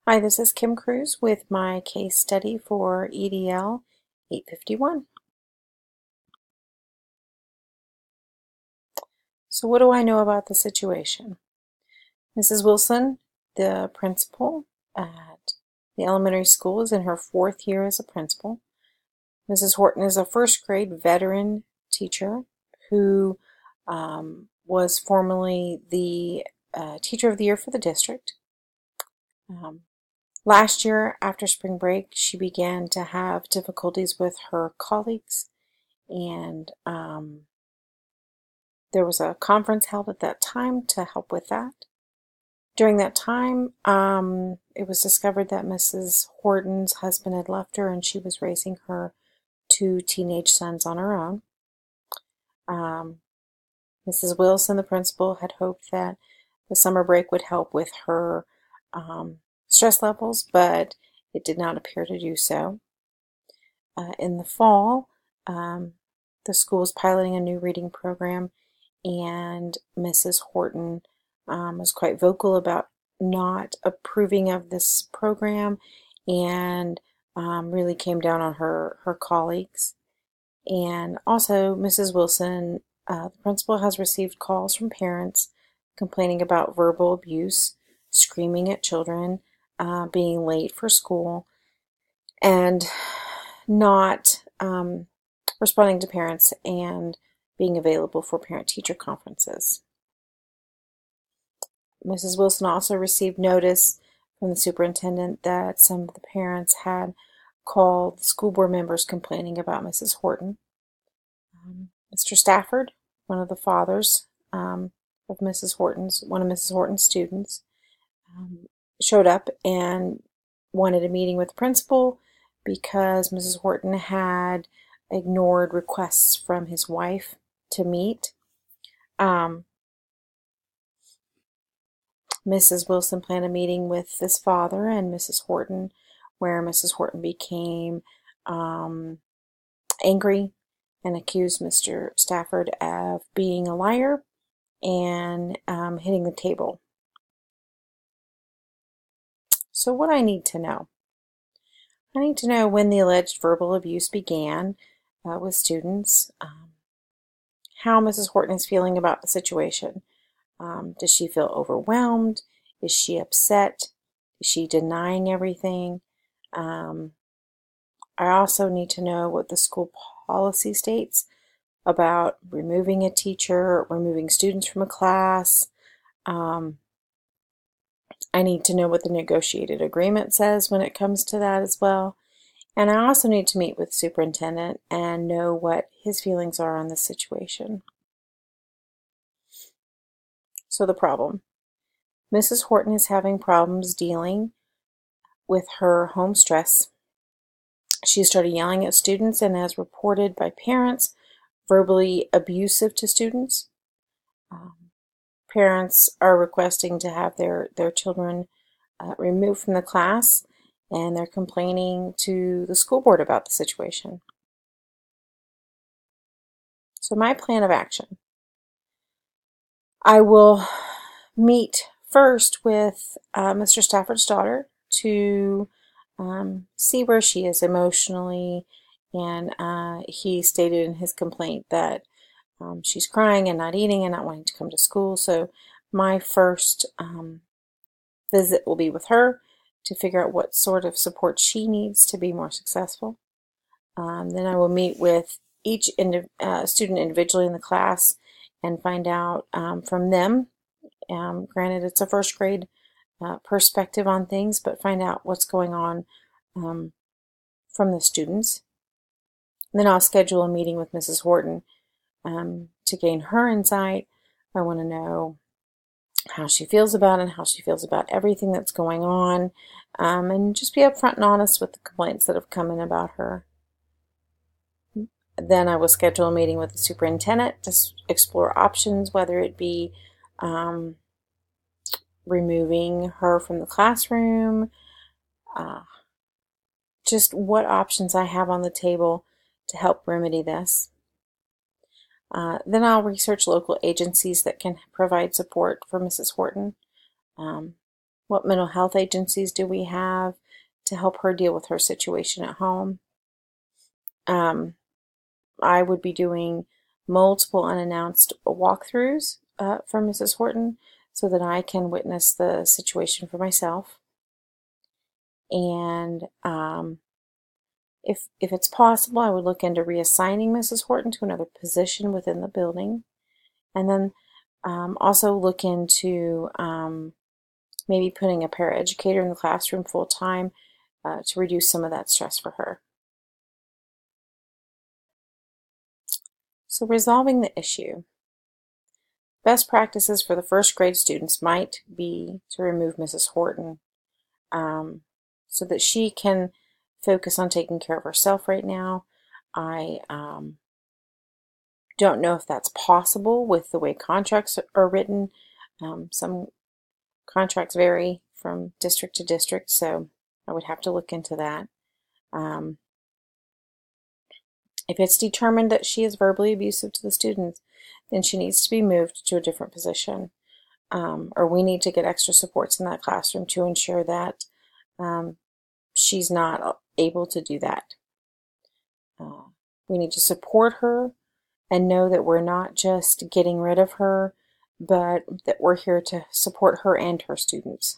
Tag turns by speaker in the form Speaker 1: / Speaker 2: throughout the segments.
Speaker 1: Hi, this is Kim Cruz with my case study for EDL 851. So what do I know about the situation? Mrs. Wilson, the principal at the elementary school, is in her 4th year as a principal. Mrs. Horton is a first grade veteran teacher who was formerly the teacher of the year for the district. Last year, after spring break, she began to have difficulties with her colleagues, and there was a conference held at that time to help with that. During that time, it was discovered that Mrs. Horton's husband had left her and she was raising her 2 teenage sons on her own. Mrs. Wilson, the principal, had hoped that the summer break would help with her stress levels, but it did not appear to do so. In the fall, the school was piloting a new reading program, and Mrs. Horton was quite vocal about not approving of this program and really came down on her colleagues. And also, Mrs. Wilson, the principal, has received calls from parents complaining about verbal abuse, screaming at children, being late for school, and not responding to parents and being available for parent-teacher conferences. Mrs. Wilson also received notice from the superintendent that some of the parents had called the school board members complaining about Mrs. Horton. Mr. Stafford, one of the fathers of one of Mrs. Horton's students, showed up and wanted a meeting with the principal because Mrs. Horton had ignored requests from his wife to meet. Mrs. Wilson planned a meeting with this father and Mrs. Horton, where Mrs. Horton became angry and accused Mr. Stafford of being a liar and hitting the table. So what I need to know. I need to know when the alleged verbal abuse began with students, how Mrs. Horton is feeling about the situation. Does she feel overwhelmed? Is she upset? Is she denying everything? I also need to know what the school policy states about removing a teacher, removing students from a class. I need to know what the negotiated agreement says when it comes to that as well. And I also need to meet with the superintendent and know what his feelings are on this situation. So the problem. Mrs. Horton is having problems dealing with her home stress. She started yelling at students and, as reported by parents, verbally abusive to students. Parents are requesting to have their children removed from the class, and they're complaining to the school board about the situation. So my plan of action. I will meet first with Mr. Stafford's daughter to see where she is emotionally, and he stated in his complaint that she's crying and not eating and not wanting to come to school. So my first visit will be with her to figure out what sort of support she needs to be more successful. Then I will meet with each student individually in the class and find out from them. Granted, it's a first grade perspective on things, but find out what's going on from the students. And then I'll schedule a meeting with Mrs. Horton to gain her insight. I want to know how she feels about it and how she feels about everything that's going on, and just be upfront and honest with the complaints that have come in about her. Then I will schedule a meeting with the superintendent to explore options, whether it be removing her from the classroom, just what options I have on the table to help remedy this. Then I'll research local agencies that can provide support for Mrs. Horton. What mental health agencies do we have to help her deal with her situation at home? I would be doing multiple unannounced walkthroughs for Mrs. Horton so that I can witness the situation for myself. And if it's possible, I would look into reassigning Mrs. Horton to another position within the building. And then also look into maybe putting a paraeducator in the classroom full-time to reduce some of that stress for her. So resolving the issue. Best practices for the first grade students might be to remove Mrs. Horton so that she can focus on taking care of herself right now. I don't know if that's possible with the way contracts are written. Some contracts vary from district to district, so I would have to look into that. If it's determined that she is verbally abusive to the students, then she needs to be moved to a different position. Or we need to get extra supports in that classroom to ensure that she's not able to do that. We need to support her and know that we're not just getting rid of her, but that we're here to support her and her students.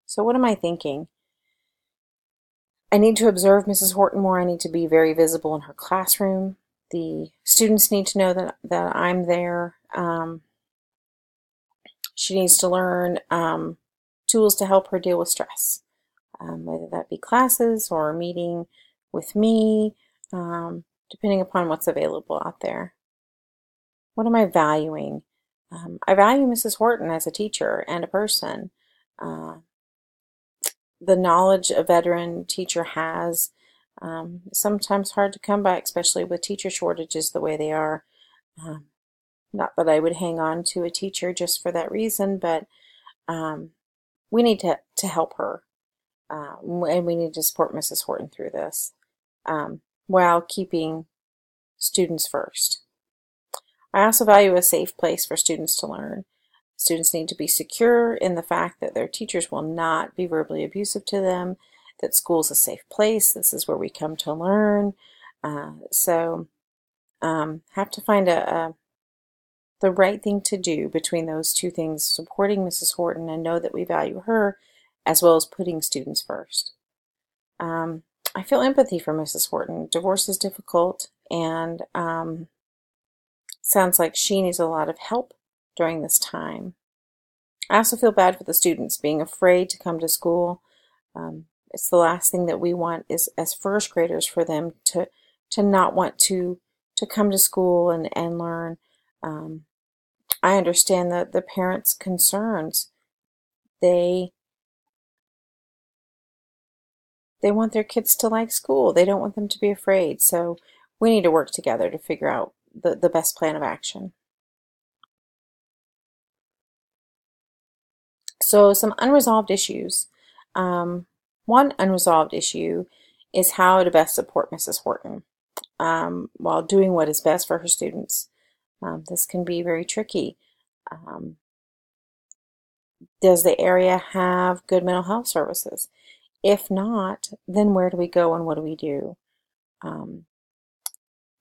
Speaker 1: So what am I thinking? I need to observe Mrs. Horton more. I need to be very visible in her classroom. The students need to know that I'm there. She needs to learn tools to help her deal with stress, whether that be classes or a meeting with me, depending upon what's available out there. What am I valuing? I value Mrs. Horton as a teacher and a person. The knowledge a veteran teacher has sometimes hard to come by, especially with teacher shortages the way they are. Not that I would hang on to a teacher just for that reason, but we need to help her, and we need to support Mrs. Horton through this while keeping students first. I also value a safe place for students to learn. Students need to be secure in the fact that their teachers will not be verbally abusive to them, that school's a safe place. This is where we come to learn. So have to find the right thing to do between those two things, supporting Mrs. Horton and know that we value her, as well as putting students first. I feel empathy for Mrs. Horton. Divorce is difficult, and sounds like she needs a lot of help during this time. I also feel bad for the students being afraid to come to school. It's the last thing that we want is as first graders for them to not want to come to school and learn. I understand that the parents' concerns. They want their kids to like school. They don't want them to be afraid. So we need to work together to figure out the best plan of action. So some unresolved issues. One unresolved issue is how to best support Mrs. Horton while doing what is best for her students. This can be very tricky. Does the area have good mental health services? If not, then where do we go and what do we do?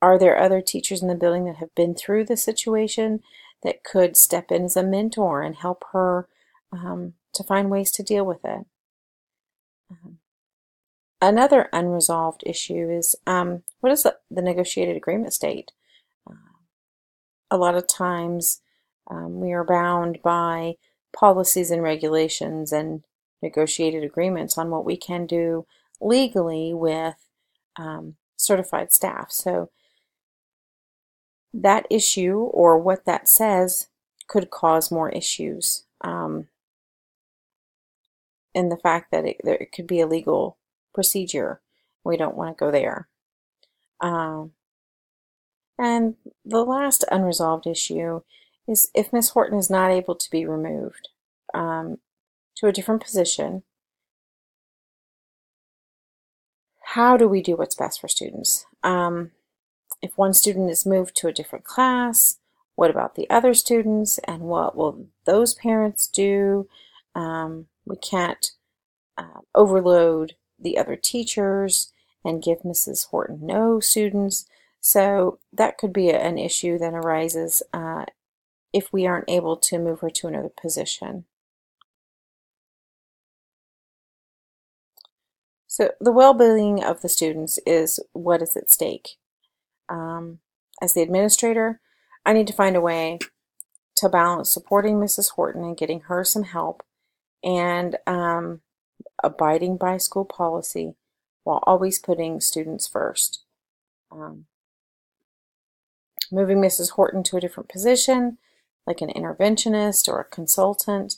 Speaker 1: Are there other teachers in the building that have been through the situation that could step in as a mentor and help her to find ways to deal with it? Another unresolved issue is what does the negotiated agreement state? A lot of times we are bound by policies and regulations and negotiated agreements on what we can do legally with certified staff. So that issue or what that says could cause more issues in the fact that it could be a legal procedure. We don't want to go there. And the last unresolved issue is if Miss Horton is not able to be removed to a different position, how do we do what's best for students? If one student is moved to a different class what about the other students, and what will those parents do? We can't overload the other teachers and give Mrs. Horton no students. So that could be an issue that arises if we aren't able to move her to another position. So the well-being of the students is what is at stake. As the administrator, I need to find a way to balance supporting Mrs. Horton and getting her some help, and abiding by school policy while always putting students first. Moving Mrs. Horton to a different position, like an interventionist or a consultant,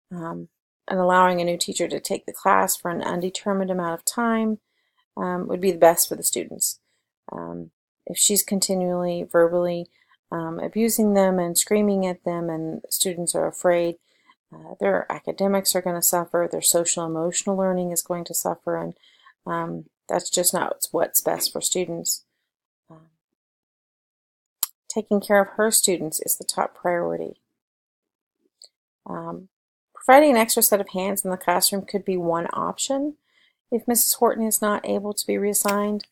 Speaker 1: and allowing a new teacher to take the class for an undetermined amount of time would be the best for the students. If she's continually verbally abusing them and screaming at them, and students are afraid, their academics are going to suffer, their social emotional learning is going to suffer, and that's just not what's best for students. Taking care of her students is the top priority. Providing an extra set of hands in the classroom could be one option if Mrs. Horton is not able to be reassigned.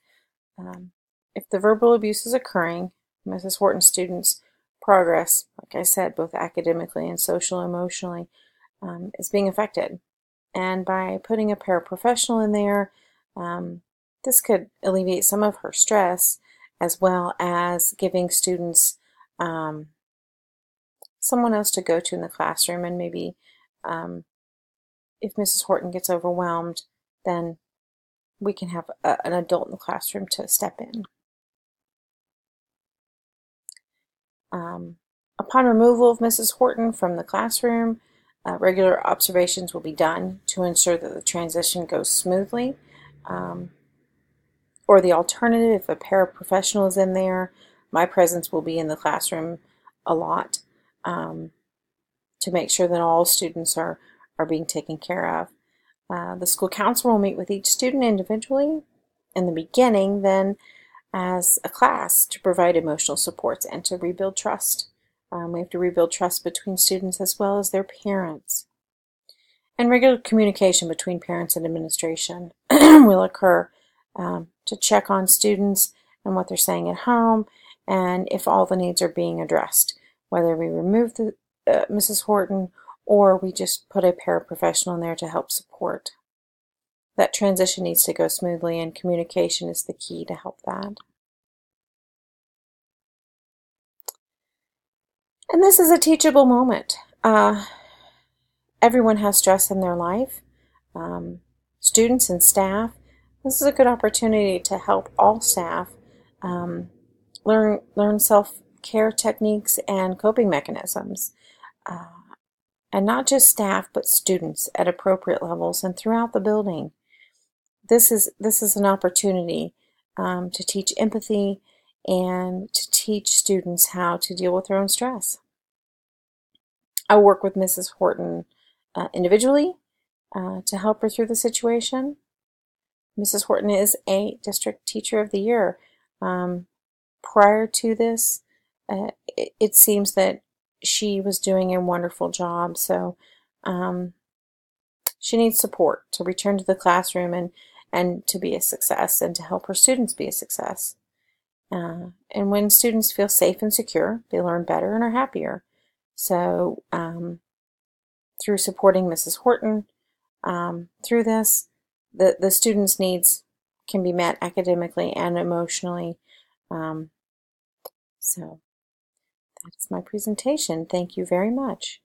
Speaker 1: If the verbal abuse is occurring, Mrs. Horton's students' progress, like I said, both academically and social emotionally, is being affected. And by putting a paraprofessional in there, this could alleviate some of her stress, as well as giving students someone else to go to in the classroom. And maybe if Mrs. Horton gets overwhelmed, then we can have an adult in the classroom to step in. Upon removal of Mrs. Horton from the classroom, regular observations will be done to ensure that the transition goes smoothly. Or the alternative, if a paraprofessional is in there, my presence will be in the classroom a lot to make sure that all students are being taken care of. The school counselor will meet with each student individually in the beginning, then as a class, to provide emotional supports and to rebuild trust. We have to rebuild trust between students as well as their parents. And regular communication between parents and administration will occur to check on students and what they're saying at home, and if all the needs are being addressed, whether we remove the Mrs. Horton or we just put a paraprofessional in there to help support. That transition needs to go smoothly, and communication is the key to help that. And this is a teachable moment. Everyone has stress in their life, students and staff. This is a good opportunity to help all staff learn self-care techniques and coping mechanisms. And not just staff, but students at appropriate levels and throughout the building. This is an opportunity to teach empathy and to teach students how to deal with their own stress. I work with Mrs. Horton individually to help her through the situation. Mrs. Horton is a District Teacher of the Year. Prior to this, it seems that she was doing a wonderful job, so she needs support to return to the classroom and to be a success, and to help her students be a success. And when students feel safe and secure, they learn better and are happier. So through supporting Mrs. Horton through this, the students' needs can be met academically and emotionally. So that's my presentation. Thank you very much.